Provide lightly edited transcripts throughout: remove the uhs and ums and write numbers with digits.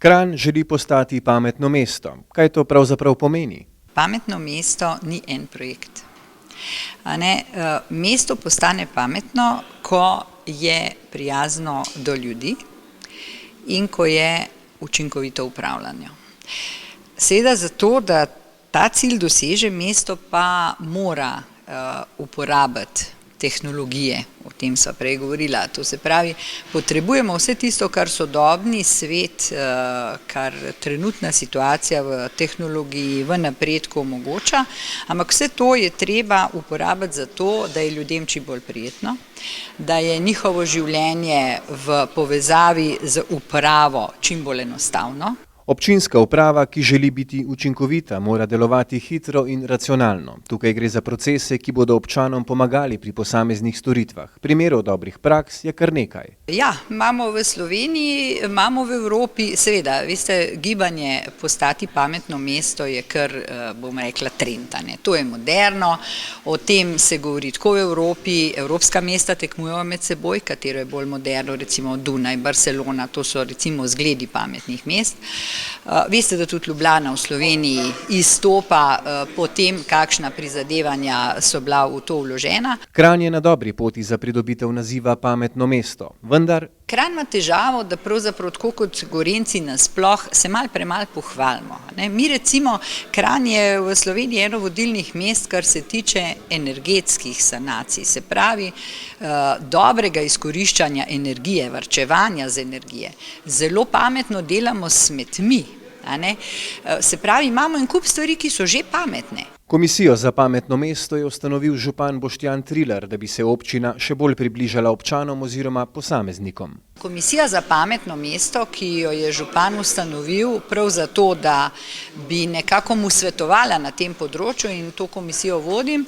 Kranj želi postati pametno mesto. Kaj to pravzaprav pomeni? Pametno mesto ni en projekt. Mesto postane pametno, ko je prijazno do ljudi in ko je učinkovito upravljanje. Seveda zato, da ta cilj doseže, mesto pa mora uporabiti tehnologije, o tem sva prej govorila. To se pravi, potrebujemo vse tisto, kar sodobni svet, kar trenutna situacija v tehnologiji, v napredku omogoča, ampak vse to je treba uporabiti zato, da je ljudem čim bolj prijetno, da je njihovo življenje v povezavi z upravo čim bolj enostavno. Občinska uprava, ki želi biti učinkovita, mora delovati hitro in racionalno. Tukaj gre za procese, ki bodo občanom pomagali pri posameznih storitvah. Primerov dobrih praks je kar nekaj. Ja, imamo v Sloveniji, imamo v Evropi, seveda, veste, gibanje postati pametno mesto je kar, bom rekla, trend. To je moderno, o tem se govori tako v Evropi, evropska mesta tekmujejo med seboj, katero je bolj moderno, recimo Dunaj, Barcelona, to so recimo zgledi pametnih mest. Veste, da tudi Ljubljana v Sloveniji izstopa po tem, kakšna prizadevanja so bila v to vložena. Kranj je na dobri poti za pridobitev naziva pametno mesto, vendar Kranj ima težavo, da pravzaprav tako kot Gorenjci nasploh se malo premalo pohvalimo. Mi recimo, Kranj je v Sloveniji eno vodilnih mest, kar se tiče energetskih sanacij, se pravi dobrega izkoriščanja energije, varčevanja z energije. Zelo pametno delamo s smetmi. Se pravi, imamo en kup stvari, ki so že pametne. Komisijo za pametno mesto je ustanovil župan Boštjan Trilar, da bi se občina še bolj približala občanom oziroma posameznikom. Komisija za pametno mesto, ki jo je župan ustanovil prav zato, da bi nekako mu svetovala na tem področju, in to komisijo vodim,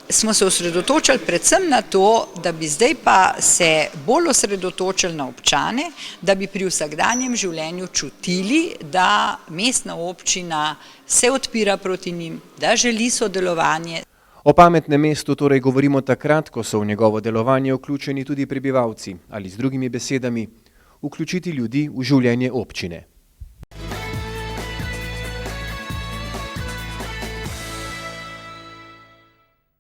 smo se osredotočili predvsem na to, da bi zdaj pa se bolj osredotočili na občane, da bi pri vsakdanjem življenju čutili, da mestna občina se odpira proti njim, da želi sodelovanje. O pametnem mestu torej govorimo takrat, ko so v njegovo delovanje vključeni tudi prebivalci, ali z drugimi besedami, vključiti ljudi v življenje občine.